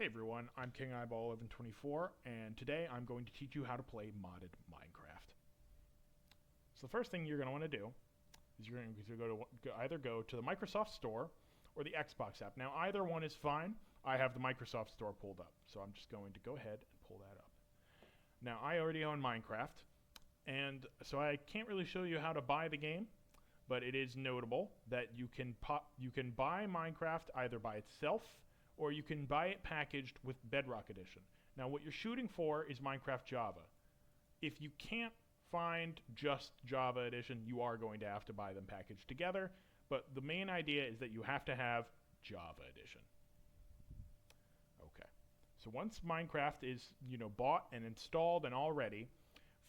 Hey everyone, I'm King Eyeball 1124, and today I'm going to teach you how to play modded Minecraft. So the first thing you're going to want to do is you're going to either go to the Microsoft Store or the Xbox app. Now either one is fine. I have the Microsoft Store pulled up, so I'm just going to go ahead and pull that up. Now I already own Minecraft, and so I can't really show you how to buy the game, but it is notable that you can buy Minecraft either by itself or you can buy it packaged with Bedrock Edition. Now what you're shooting for is Minecraft Java. If you can't find just Java Edition, you are going to have to buy them packaged together, but the main idea is that you have to have Java Edition. Okay, so once Minecraft is bought and installed and all ready,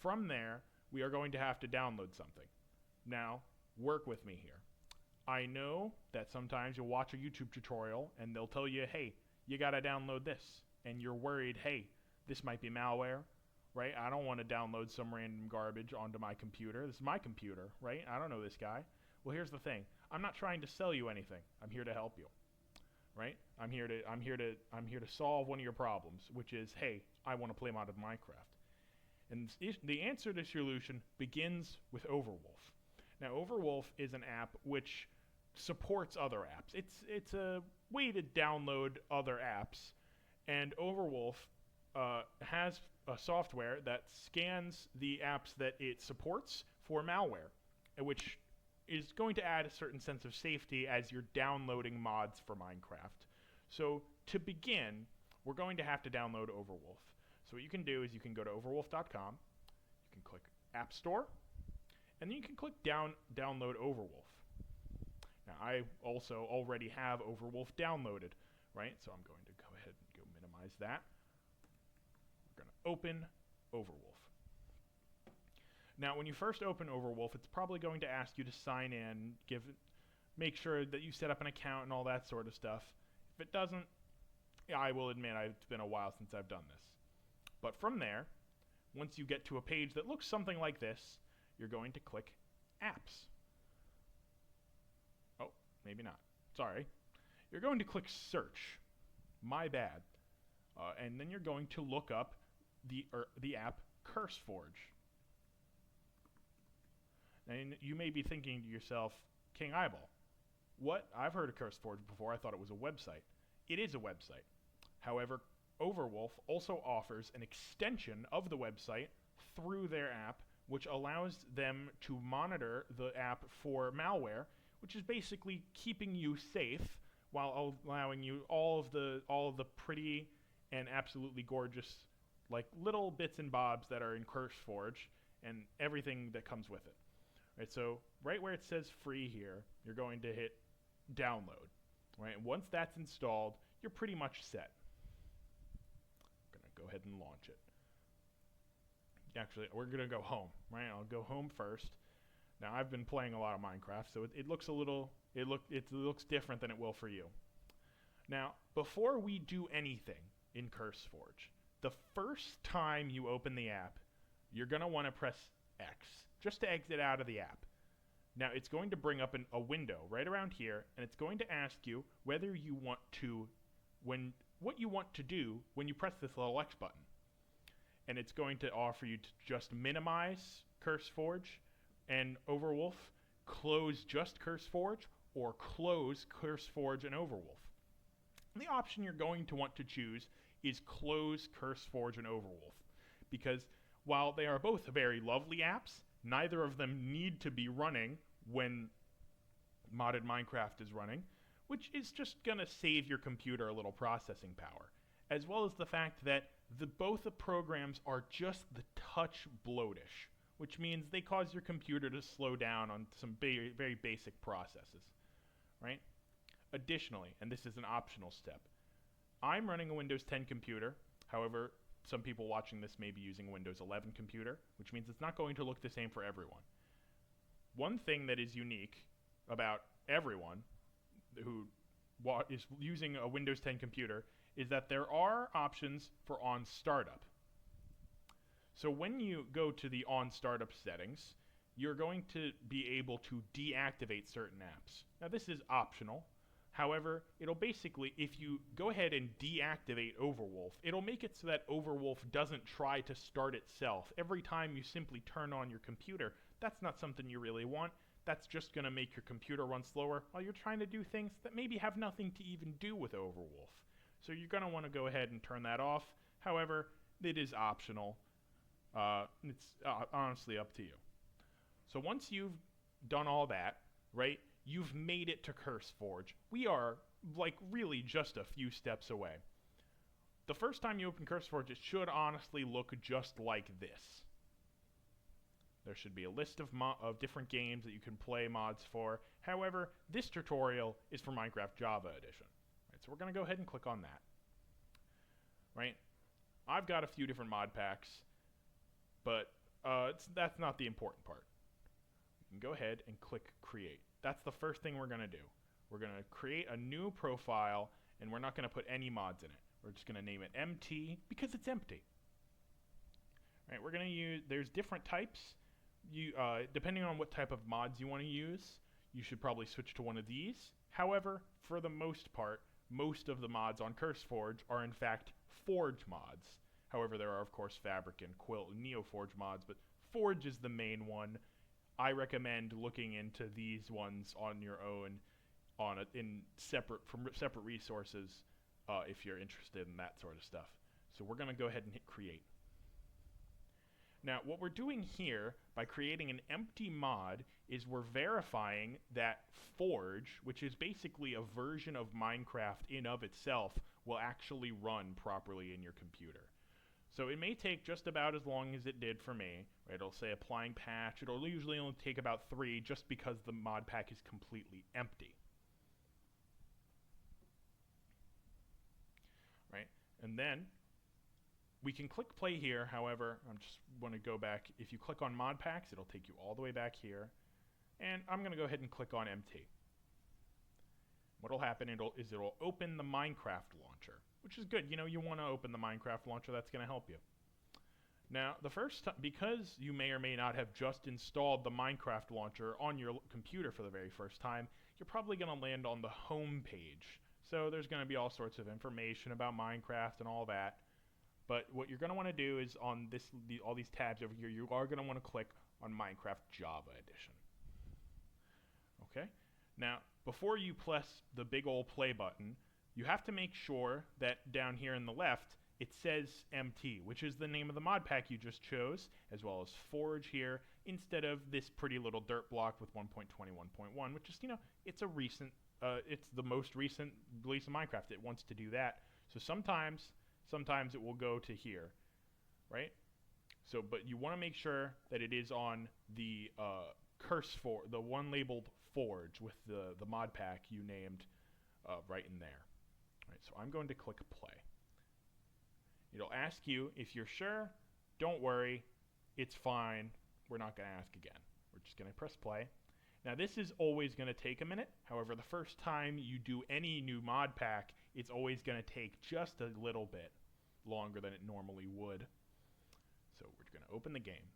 from there we are going to have to download something. Now work with me here. I know that sometimes you'll watch a YouTube tutorial and they'll tell you, hey, you gotta download this, and you're worried, hey, this might be malware, right? I don't want to download some random garbage onto my computer. This is my computer, right? I don't know this guy. Well, here's the thing. I'm not trying to sell you anything. I'm here to help you, right? I'm here to solve one of your problems, which is, hey, I want to play modded Minecraft. And the answer to the solution begins with Overwolf. Now, Overwolf is an app which supports other apps. It's a way to download other apps, and Overwolf has a software that scans the apps that it supports for malware, which is going to add a certain sense of safety as you're downloading mods for Minecraft. So to begin, we're going to have to download Overwolf. So what you can do is you can go to overwolf.com, you can click App Store, and then you can click download Overwolf. Now I also already have Overwolf downloaded, right? So I'm going to go ahead and go minimize that. We're going to open Overwolf. Now when you first open Overwolf, it's probably going to ask you to sign in, make sure that you set up an account and all that sort of stuff. If it doesn't, I will admit it's been a while since I've done this. But from there, once you get to a page that looks something like this, you're going to click Apps. Oh, maybe not. Sorry. You're going to click Search. My bad. And then you're going to look up the app CurseForge. And you may be thinking to yourself, King Eyeball, what? I've heard of CurseForge before. I thought it was a website. It is a website. However, Overwolf also offers an extension of the website through their app, which allows them to monitor the app for malware, which is basically keeping you safe while allowing you all of the pretty and absolutely gorgeous like little bits and bobs that are in CurseForge and everything that comes with it. Right, so right where it says free here, you're going to hit download. Right, and once that's installed, you're pretty much set. I'm gonna go ahead and launch it. Actually, we're gonna go home, right? I'll go home first. Now I've been playing a lot of Minecraft, so it looks it looks different than it will for you. Now, before we do anything in CurseForge, the first time you open the app, you're gonna want to press X just to exit out of the app. Now it's going to bring up a window right around here, and it's going to ask you whether you want to, what you want to do when you press this little X button. And it's going to offer you to just minimize CurseForge and Overwolf, close just CurseForge, or close CurseForge and Overwolf. And the option you're going to want to choose is close CurseForge and Overwolf, because while they are both very lovely apps, neither of them need to be running when modded Minecraft is running, which is just going to save your computer a little processing power, as well as the fact that both the programs are just the touch bloatish, which means they cause your computer to slow down on some very, very basic processes, right? Additionally, and this is an optional step, I'm running a Windows 10 computer. However, some people watching this may be using a Windows 11 computer, which means it's not going to look the same for everyone. One thing that is unique about everyone who is using a Windows 10 computer is that there are options for on startup. So when you go to the on startup settings, you're going to be able to deactivate certain apps. Now this is optional. However, it'll basically, if you go ahead and deactivate Overwolf, it'll make it so that Overwolf doesn't try to start itself. Every time you simply turn on your computer, that's not something you really want. That's just going to make your computer run slower while you're trying to do things that maybe have nothing to even do with Overwolf. So you're going to want to go ahead and turn that off. However, it is optional. It's honestly up to you. So once you've done all that, right, you've made it to CurseForge. We are, like, really just a few steps away. The first time you open CurseForge, it should honestly look just like this. There should be a list of different games that you can play mods for. However, this tutorial is for Minecraft Java Edition. Right, so we're going to go ahead and click on that. Right? I've got a few different mod packs, but that's not the important part. You can go ahead and click Create. That's the first thing we're going to do. We're going to create a new profile, and we're not going to put any mods in it. We're just going to name it MT because it's empty. Right, we're going to use, there's different types. Depending on what type of mods you want to use, you should probably switch to one of these. However, for the most part, most of the mods on CurseForge are in fact Forge mods. However, there are of course Fabric and Quilt and NeoForge mods, but Forge is the main one. I recommend looking into these ones on your own, from separate resources, if you're interested in that sort of stuff. So we're going to go ahead and hit Create. Now, what we're doing here by creating an empty mod is we're verifying that Forge, which is basically a version of Minecraft in of itself, will actually run properly in your computer. So it may take just about as long as it did for me. Right? It'll say applying patch. It'll usually only take about 3 just because the mod pack is completely empty. Right? And then we can click play here. However, I just want to go back. If you click on mod packs, it'll take you all the way back here. And I'm going to go ahead and click on MT. What'll happen is it'll open the Minecraft launcher, which is good. You know, you want to open the Minecraft launcher. That's going to help you. Now, the first time, because you may or may not have just installed the Minecraft launcher on your computer for the very first time, you're probably going to land on the home page. So there's going to be all sorts of information about Minecraft and all that. But what you're going to want to do is on all these tabs over here, you are going to want to click on Minecraft Java Edition. Okay? Now, before you press the big old play button, you have to make sure that down here in the left, it says MT, which is the name of the mod pack you just chose, as well as Forge here, instead of this pretty little dirt block with 1.21.1, which is, you know, it's the most recent release of Minecraft. It wants to do that. So sometimes it will go to here, right? So, but you want to make sure that it is on the the one labeled Forge with the mod pack you named right in there. Right, so I'm going to click play. It'll ask you if you're sure. Don't worry, it's fine. We're not going to ask again. We're just going to press play. Now this is always going to take a minute. However, the first time you do any new mod pack, it's always going to take just a little bit longer than it normally would. So we're going to open the game.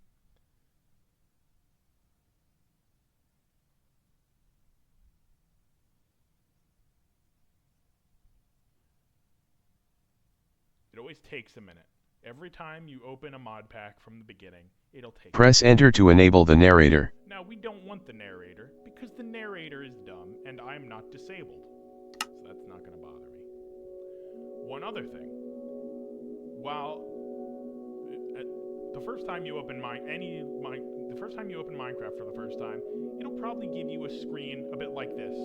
It always takes a minute. Every time you open a mod pack from the beginning, it'll take. Press enter to enable the narrator. Now we don't want the narrator because the narrator is dumb and I'm not disabled. So that's not going to bother me. One other thing. While the first time you open Minecraft for the first time, it'll probably give you a screen a bit like this.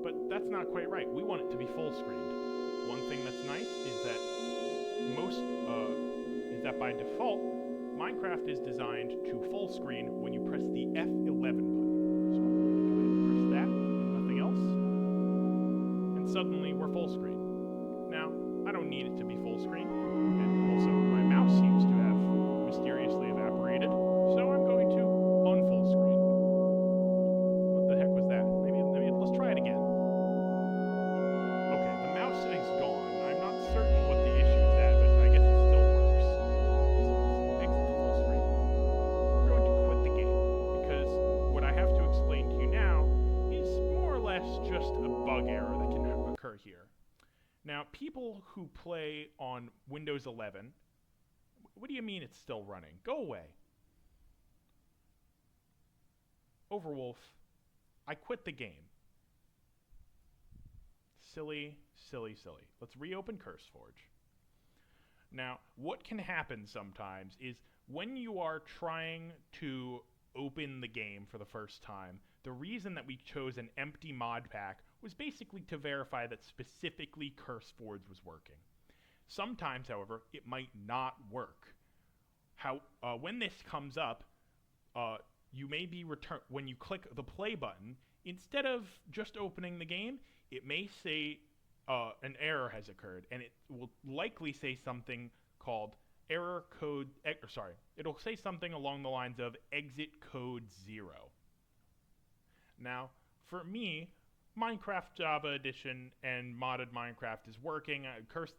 But that's not quite right. We want it to be full screened. One thing that's nice is that by default, Minecraft is designed to full screen when you press the F11 button. So I'm going to go ahead and press that and nothing else. And suddenly we're full screen. Now, I don't need it to be full screen. And also, my mouse seems to have mysteriously evaporated. So I'm going to unfull screen. What the heck was that? Maybe let's try it again. Okay, the mouse is gone. I'm not certain what the issue is at, but I guess it still works. So exit the full screen. We're going to quit the game because what I have to explain to you now is more or less just a bug error that can people who play on Windows 11, what do you mean it's still running? Go away. Overwolf, I quit the game. Silly, silly, silly. Let's reopen CurseForge. Now, what can happen sometimes is when you are trying to open the game for the first time, the reason that we chose an empty mod pack was basically to verify that specifically CurseForge was working. Sometimes, however, it might not work. When this comes up, you may be when you click the play button, instead of just opening the game, it may say an error has occurred, and it will likely say something called error code. It'll say something along the lines of exit code 0. Now, for me, Minecraft Java Edition and modded Minecraft is working.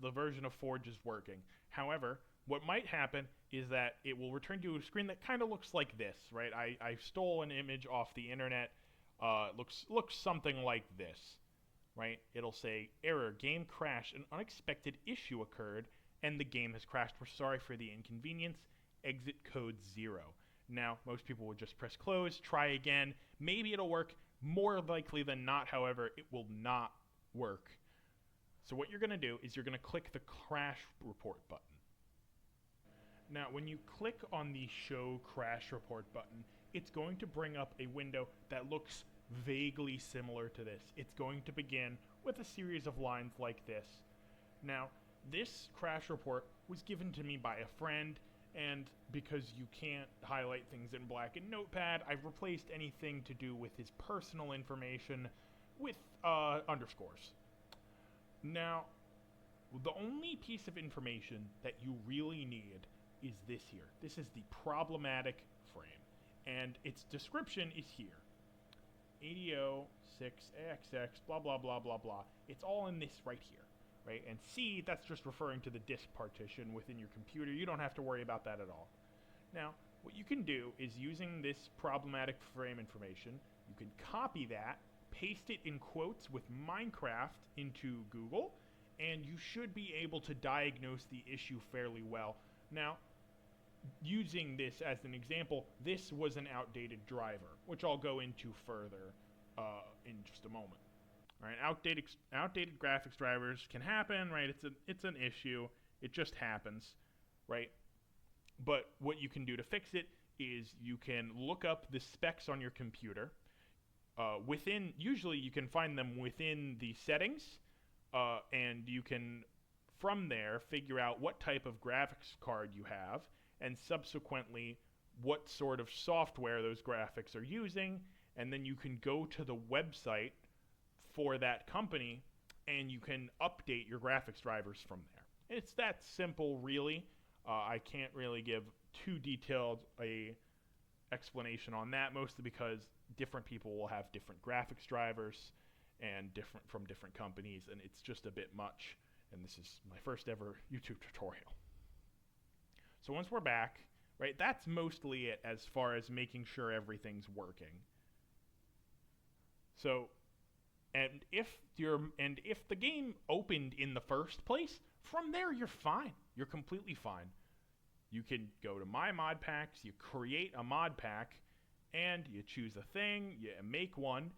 The version of Forge is working. However, what might happen is that it will return to a screen that kind of looks like this, right? I stole an image off the internet. Looks something like this, right? It'll say, error, game crashed, an unexpected issue occurred, and the game has crashed. We're sorry for the inconvenience. Exit code 0. Now, most people would just press close, try again. Maybe it'll work. More likely than not, however, it will not work. So what you're going to do is you're going to click the crash report button. Now, when you click on the show crash report button, it's going to bring up a window that looks vaguely similar to this. It's going to begin with a series of lines like this. Now, this crash report was given to me by a friend, and because you can't highlight things in black in Notepad, I've replaced anything to do with his personal information with underscores. Now, the only piece of information that you really need is this here. This is the problematic frame, and its description is here. ADO6AXX, blah, blah, blah, blah, blah. It's all in this right here, right? And C, that's just referring to the disk partition within your computer. You don't have to worry about that at all. Now, what you can do is using this problematic frame information, you can copy that, paste it in quotes with Minecraft into Google, and you should be able to diagnose the issue fairly well. Now, using this as an example, this was an outdated driver, which I'll go into further in just a moment. All right, outdated graphics drivers can happen, right? It's an issue. It just happens, right? But what you can do to fix it is you can look up the specs on your computer. Usually you can find them within the settings, and you can, from there, figure out what type of graphics card you have, and subsequently what sort of software those graphics are using, and then you can go to the website for that company, and you can update your graphics drivers from there. It's that simple, really. I can't really give too detailed a explanation on that, mostly because different people will have different graphics drivers and from different companies, and it's just a bit much. And this is my first ever YouTube tutorial. So once we're back, right, that's mostly it as far as making sure everything's working. So, and if the game opened in the first place, from there you're fine. You're completely fine. You can go to My Mod Packs, you create a mod pack, and you choose a thing, you make one,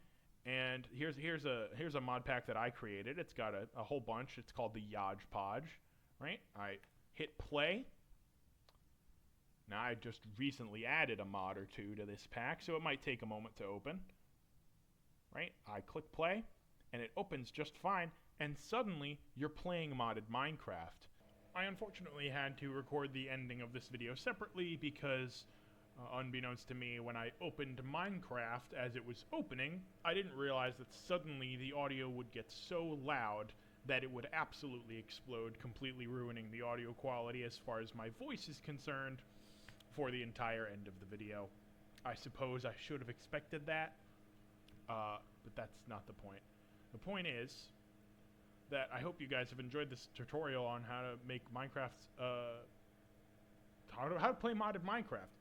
and here's a mod pack that I created. It's got a whole bunch. It's called the Yodge Podge, right? I hit play. Now, I just recently added a mod or two to this pack, so it might take a moment to open. Right? I click play, and it opens just fine, and suddenly you're playing modded Minecraft. I unfortunately had to record the ending of this video separately because, unbeknownst to me, when I opened Minecraft as it was opening, I didn't realize that suddenly the audio would get so loud that it would absolutely explode, completely ruining the audio quality as far as my voice is concerned for the entire end of the video. I suppose I should have expected that, but that's not the point. The point is that I hope you guys have enjoyed this tutorial on how to make Minecraft's, how to play modded Minecraft.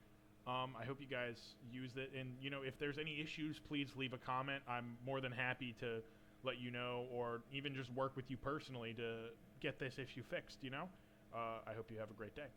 I hope you guys use it, and if there's any issues, please leave a comment. I'm more than happy to let you know, or even just work with you personally to get this issue fixed. I hope you have a great day.